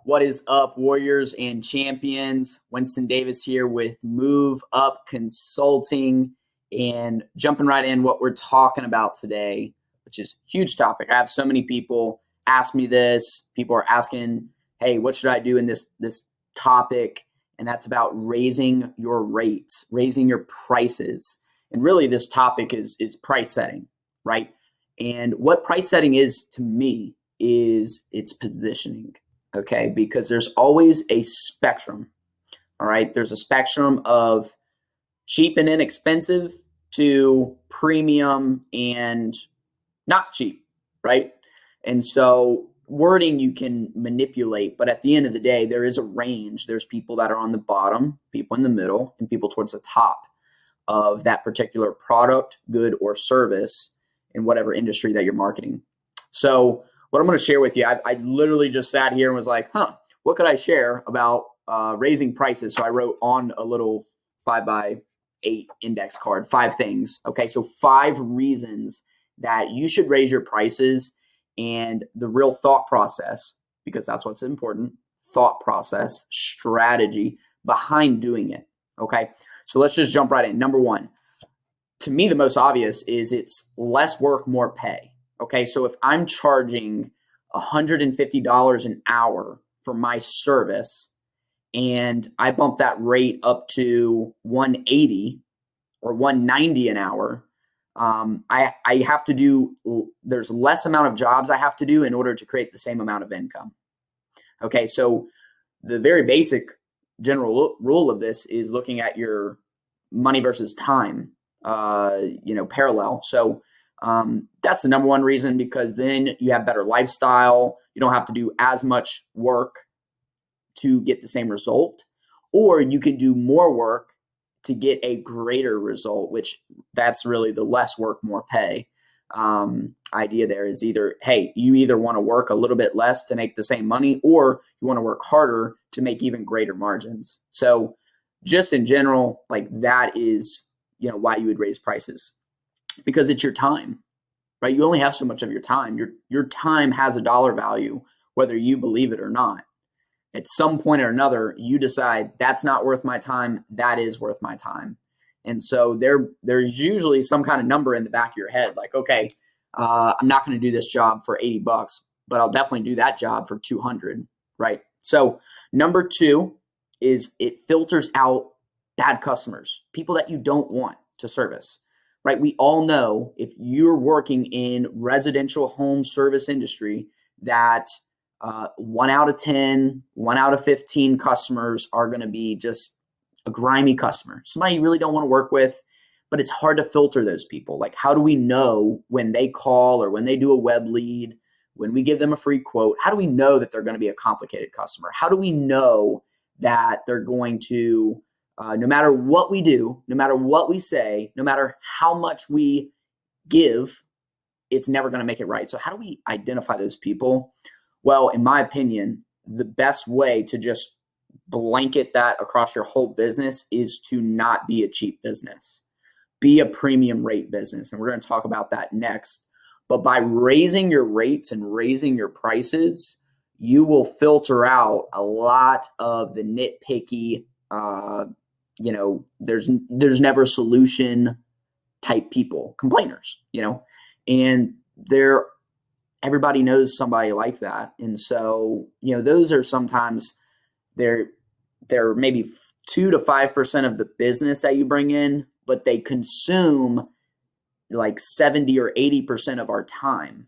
What is up, warriors and champions? Winston Davis here with Move Up Consulting, and jumping right in what we're talking about today, which is a huge topic. I have so many people ask me this. People are asking, hey, what should I do in this topic? And that's about raising your rates, raising your prices. And really this topic is price setting, right? And what price setting is to me is it's positioning. Okay, because there's always a spectrum. All right, there's a spectrum of cheap and inexpensive to premium and not cheap, right? And so wording you can manipulate, but at the end of the day, there is a range. There's people that are on the bottom, people in the middle, and people towards the top of that particular product, good, or service in whatever industry that you're marketing. So what I'm going to share with you, I literally just sat here and was like, what could I share about raising prices? So I wrote on a little 5x8 index card, 5 things. Okay, so 5 reasons that you should raise your prices, and the real thought process, because that's what's important, thought process, strategy behind doing it. Okay, so let's just jump right in. Number 1, to me, the most obvious is it's less work, more pay. Okay, so if I'm charging $150 an hour for my service and I bump that rate up to 180 or 190 an hour, I have to do, there's less amount of jobs I have to do in order to create the same amount of income. Okay, so the very basic general rule of this is looking at your money versus time, parallel. So that's the number 1 reason, because then you have better lifestyle. You don't have to do as much work to get the same result, or you can do more work to get a greater result, which that's really the less work, more pay idea. There is either, hey, you either want to work a little bit less to make the same money, or you want to work harder to make even greater margins. So just in general, like that is, why you would raise prices, because it's your time, right? You only have so much of your time. Your time has a dollar value, whether you believe it or not. At some point or another, you decide that's not worth my time. That is worth my time. And so there's usually some kind of number in the back of your head, like, okay, I'm not going to do this job for $80, but I'll definitely do that job for 200, right? So number 2 is it filters out bad customers, people that you don't want to service, right? We all know if you're working in residential home service industry that 1 out of 10, 1 out of 15 customers are going to be just a grimy customer, somebody you really don't want to work with, but it's hard to filter those people. Like, how do we know when they call or when they do a web lead, when we give them a free quote, how do we know that they're going to be a complicated customer? How do we know that they're going to, no matter what we do, no matter what we say, no matter how much we give, it's never going to make it right? So how do we identify those people? Well, in my opinion, the best way to just blanket that across your whole business is to not be a cheap business. Be a premium rate business. And we're going to talk about that next. But by raising your rates and raising your prices, you will filter out a lot of the nitpicky, there's never a solution type people, complainers, and everybody knows somebody like that. And so, those are sometimes they're maybe 2 to 5% of the business that you bring in, but they consume like 70 or 80% of our time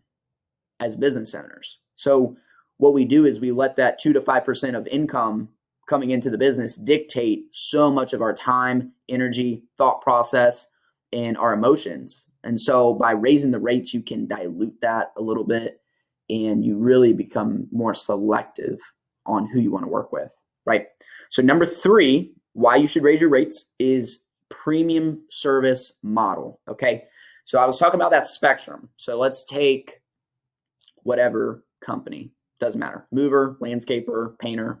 as business owners. So what we do is we let that 2 to 5% of income coming into the business dictate so much of our time, energy, thought process, and our emotions. And so by raising the rates, you can dilute that a little bit, and you really become more selective on who you want to work with, right? So number 3, why you should raise your rates is premium service model, okay? So I was talking about that spectrum. So let's take whatever company, doesn't matter, mover, landscaper, painter.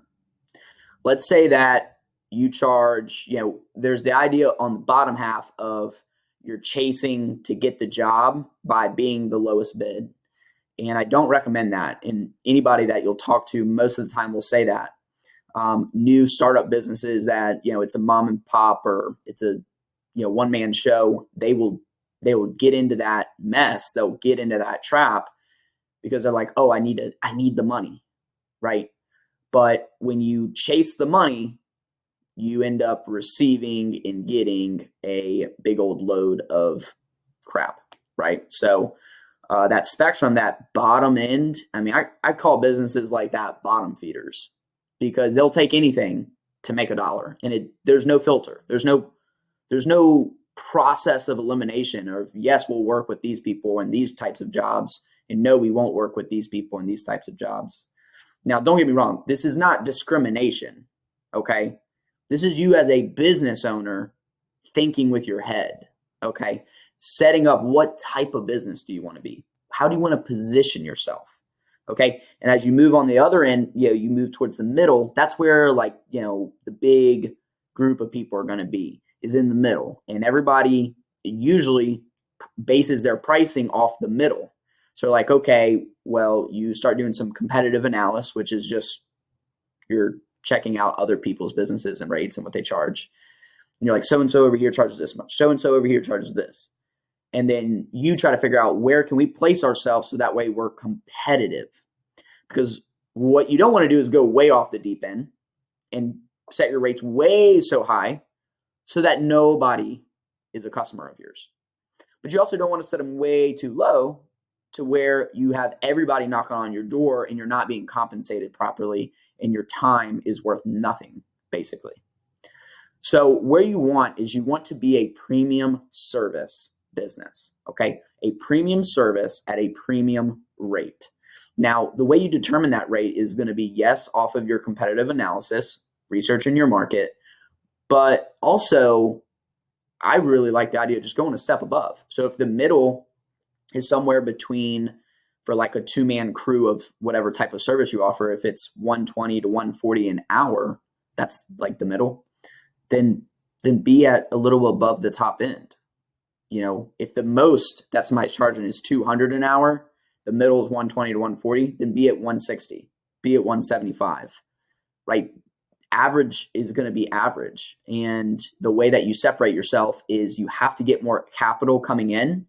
Let's say that you charge, there's the idea on the bottom half of you're chasing to get the job by being the lowest bid. And I don't recommend that. And anybody that you'll talk to most of the time will say that. New startup businesses that, it's a mom and pop or it's a, one man show, they will get into that mess. They'll get into that trap because they're like, oh, I need the money. Right. But when you chase the money, you end up receiving and getting a big old load of crap. Right. So that spectrum, that bottom end, I mean, I call businesses like that bottom feeders because they'll take anything to make a dollar, and there's no filter. There's no process of elimination or yes, we'll work with these people and these types of jobs, and no, we won't work with these people and these types of jobs. Now, don't get me wrong. This is not discrimination, okay? This is you as a business owner thinking with your head, okay? Setting up what type of business do you want to be? How do you want to position yourself? Okay. And as you move on the other end, you move towards the middle. That's where the big group of people are going to be is in the middle. And everybody usually bases their pricing off the middle. So like, okay, well, you start doing some competitive analysis, which is just you're checking out other people's businesses and rates and what they charge. And you're like, so-and-so over here charges this much. So-and-so over here charges this. And then you try to figure out where can we place ourselves so that way we're competitive. Because what you don't want to do is go way off the deep end and set your rates way so high so that nobody is a customer of yours. But you also don't want to set them way too low to where you have everybody knocking on your door and you're not being compensated properly and your time is worth nothing, basically. So where you want is you want to be a premium service business, okay? A premium service at a premium rate. Now, the way you determine that rate is going to be, yes, off of your competitive analysis, researching your market, but also I really like the idea of just going a step above. So if the middle is somewhere between, for like a two-man crew of whatever type of service you offer, if it's 120 to 140 an hour, that's like the middle, then be at a little above the top end. If the most that somebody's charging is 200 an hour, the middle is 120 to 140, then be at 160, be at 175, right? Average is going to be average. And the way that you separate yourself is you have to get more capital coming in.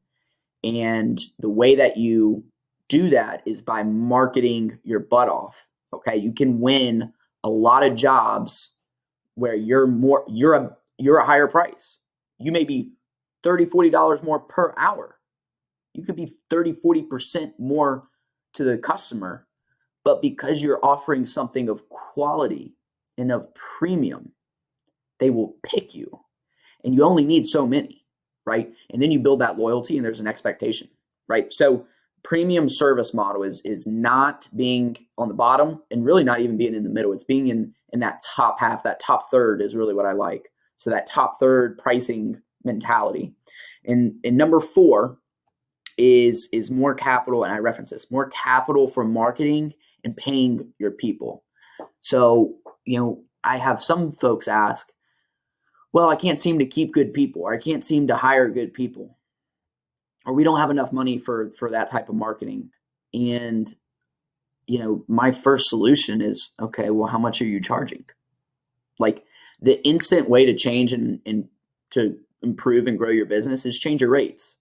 And the way that you do that is by marketing your butt off. Okay. You can win a lot of jobs where you're a higher price. You may be $30, $40 more per hour. You could be 30, 40% more to the customer, but because you're offering something of quality and of premium, they will pick you. And you only need so many, right? And then you build that loyalty and there's an expectation, right? So premium service model is not being on the bottom and really not even being in the middle. It's being in that top half, that top third is really what I like. So that top third pricing mentality. And number 4 is more capital, and I reference this, more capital for marketing and paying your people. So, I have some folks ask, well, I can't seem to keep good people, or I can't seem to hire good people, or we don't have enough money for that type of marketing. And, my first solution is, okay, well, how much are you charging? Like the instant way to change and to improve and grow your business is change your rates.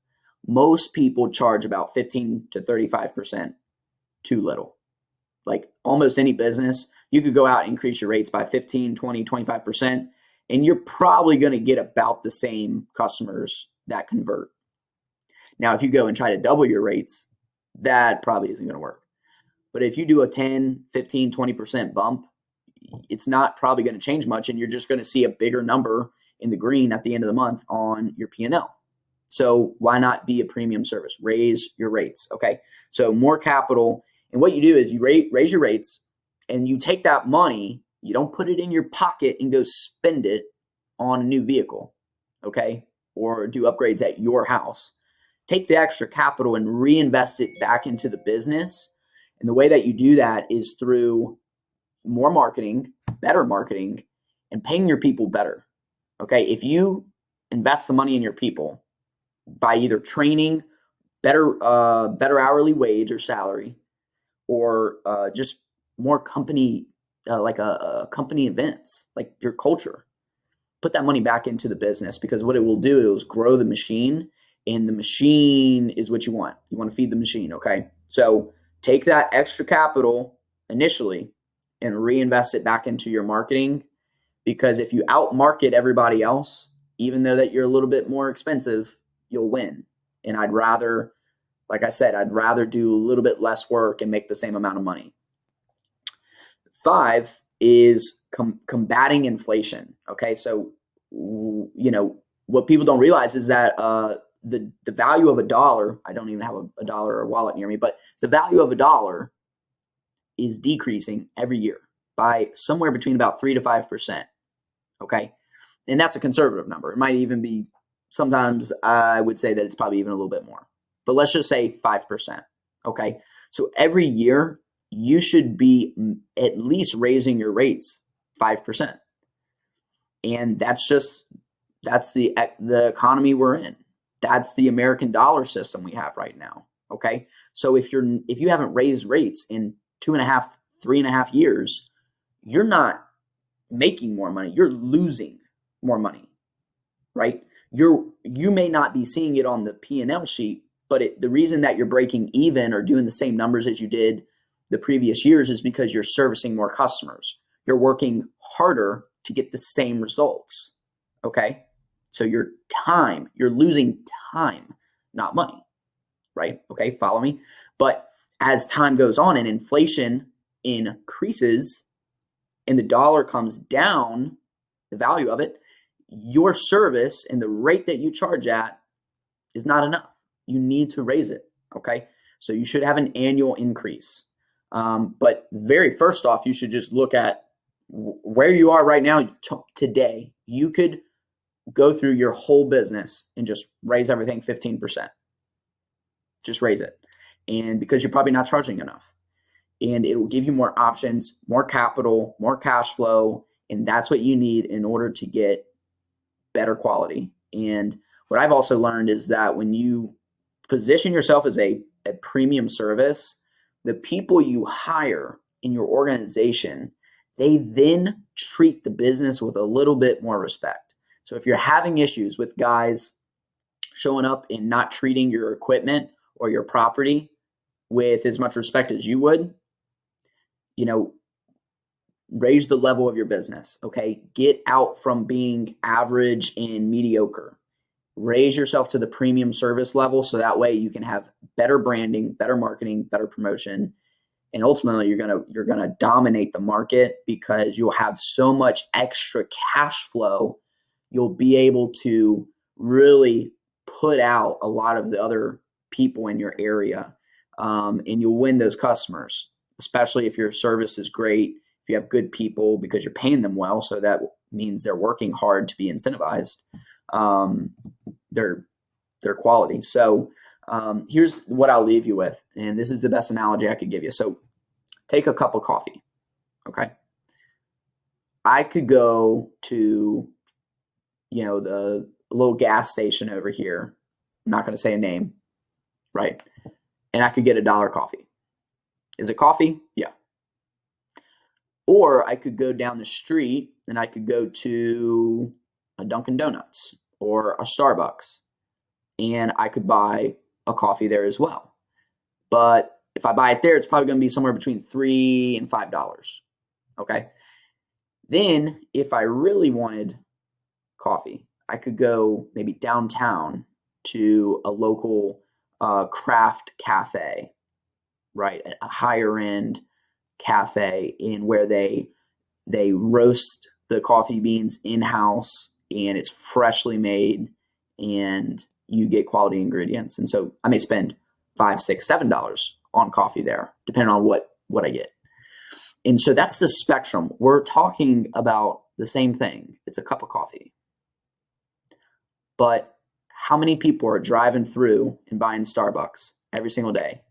Most people charge about 15 to 35% too little. Like almost any business, you could go out and increase your rates by 15, 20, 25%, and you're probably going to get about the same customers that convert. Now, if you go and try to double your rates, that probably isn't going to work. But if you do a 10, 15, 20% bump, it's not probably going to change much, and you're just going to see a bigger number in the green at the end of the month on your P&L. So why not be a premium service? Raise your rates, okay? So more capital, and what you do is you raise your rates, and you take that money, you don't put it in your pocket and go spend it on a new vehicle, okay? Or do upgrades at your house. Take the extra capital and reinvest it back into the business. And the way that you do that is through more marketing, better marketing, and paying your people better. Okay, if you invest the money in your people by either training, better hourly wage or salary, or just more company like a company events, like your culture. Put that money back into the business, because what it will do is grow the machine, and the machine is what you want. You want to feed the machine, okay? So take that extra capital initially and reinvest it back into your marketing, because if you outmarket everybody else, even though that you're a little bit more expensive, you'll win. And I'd rather, like I said, I'd rather do a little bit less work and make the same amount of money. 5 is combating inflation. Okay, so what people don't realize is that the value of a dollar, I don't even have a dollar or wallet near me, but the value of a dollar is decreasing every year by somewhere between about 3 to 5%. Okay, and that's a conservative number. It might even be, sometimes I would say that it's probably even a little bit more, but let's just say 5%. Okay, so every year you should be at least raising your rates 5. And that's the economy we're in. That's the American dollar system we have right now. Okay, so if you haven't raised rates in 2.5, 3.5 years, you're not making more money. You're losing more money, right? You may not be seeing it on the P&L sheet, but the reason that you're breaking even or doing the same numbers as you did the previous years is because you're servicing more customers. You're working harder to get the same results. Okay, so you're losing time, not money, right? Okay, follow me. But as time goes on and inflation increases and the dollar comes down, the value of it, your service and the rate that you charge at is not enough. You need to raise it. Okay, so you should have an annual increase. But very first off, you should just look at where you are right now today. You could go through your whole business and just raise everything 15%. Just raise it. And because you're probably not charging enough. And it will give you more options, more capital, more cash flow. And that's what you need in order to get better quality. And what I've also learned is that when you position yourself as a premium service, the people you hire in your organization, they then treat the business with a little bit more respect. So if you're having issues with guys showing up and not treating your equipment or your property with as much respect as you would, raise the level of your business, okay? Get out from being average and mediocre. Raise yourself to the premium service level, so that way you can have better branding, better marketing, better promotion, and ultimately you're gonna dominate the market, because you'll have so much extra cash flow. You'll be able to really put out a lot of the other people in your area, and you'll win those customers, especially if your service is great, if you have good people, because you're paying them well. So that means they're working hard to be incentivized. Their quality. So here's what I'll leave you with, and this is the best analogy I could give you. So take a cup of coffee, okay? I could go to, the little gas station over here. I'm not going to say a name, right? And I could get $1 coffee. Is it coffee? Yeah. Or I could go down the street and I could go to a Dunkin' Donuts or a Starbucks, and I could buy a coffee there as well. But if I buy it there, it's probably going to be somewhere between $3 and $5. Okay. Then if I really wanted coffee, I could go maybe downtown to a local craft cafe, right? A higher end cafe in where they roast the coffee beans in-house, and it's freshly made, and you get quality ingredients. And so I may spend $5, $6, $7 on coffee there, depending on what I get. And so that's the spectrum. We're talking about the same thing. It's a cup of coffee. But how many people are driving through and buying Starbucks every single day?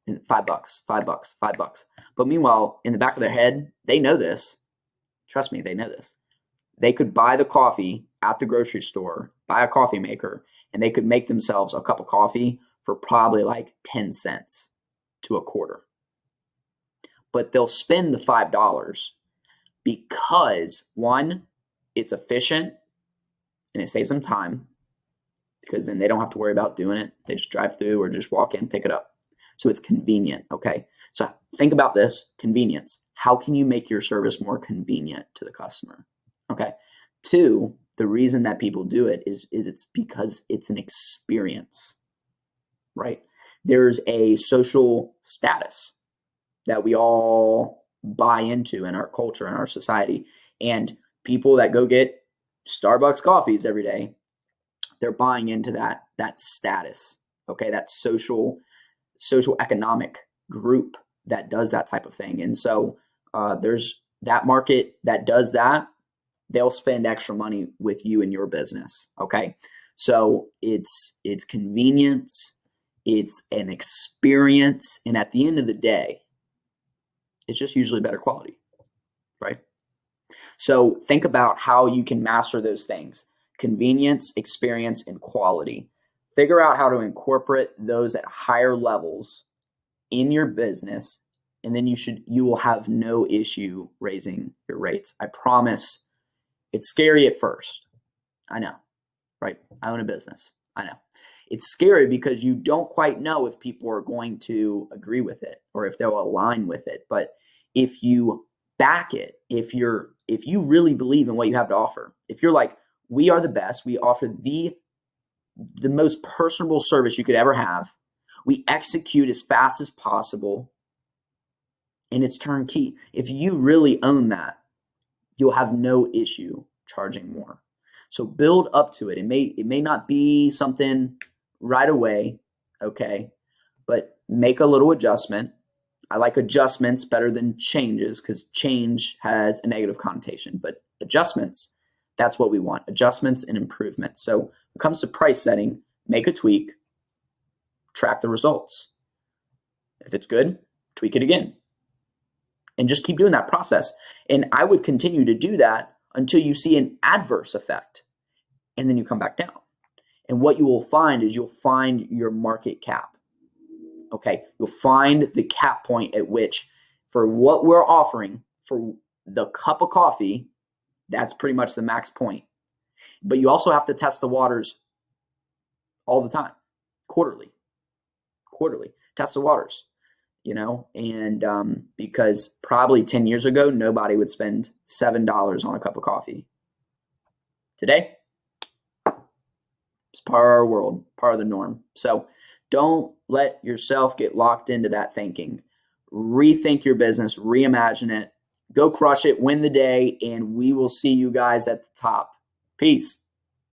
And $5, $5, $5. But meanwhile, in the back of their head, they know this. Trust me, they know this. They could buy the coffee at the grocery store, buy a coffee maker, and they could make themselves a cup of coffee for probably like 10 cents to a quarter. But they'll spend the $5 because, one, it's efficient and it saves them time, because then they don't have to worry about doing it. They just drive through or just walk in, pick it up. So it's convenient, okay? So think about this, convenience. How can you make your service more convenient to the customer, okay? Two, the reason that people do it is it's because it's an experience, right? There's a social status that we all buy into in our culture, in our society. And people that go get Starbucks coffees every day, they're buying into that status, okay? That social economic group that does that type of thing. And so there's that market that does that. They'll spend extra money with you and your business, okay? So it's convenience, it's an experience, and at the end of the day, it's just usually better quality, right? So think about how you can master those things: convenience, experience, and quality. Figure out how to incorporate those at higher levels in your business, and then you will have no issue raising your rates. I promise. It's scary at first. I know, right? I own a business. I know. It's scary because you don't quite know if people are going to agree with it or if they'll align with it. But if you back it, if you really believe in what you have to offer, if you're like, we are the best, we offer the most personable service you could ever have, we execute as fast as possible, and it's turnkey. If you really own that, you'll have no issue charging more. So build up to it. It may not be something right away, okay? But make a little adjustment. I like adjustments better than changes, because change has a negative connotation. But adjustments, that's what we want. Adjustments and improvements. So when it comes to price setting, make a tweak, track the results. If it's good, tweak it again. And just keep doing that process. And I would continue to do that until you see an adverse effect. And then you come back down. And what you will find is you'll find your market cap. Okay? You'll find the cap point at which, for what we're offering, for the cup of coffee, that's pretty much the max point. But you also have to test the waters all the time, quarterly. Test the waters. And because probably 10 years ago, nobody would spend $7 on a cup of coffee. Today, it's part of our world, part of the norm. So don't let yourself get locked into that thinking. Rethink your business, reimagine it, go crush it, win the day, and we will see you guys at the top. Peace.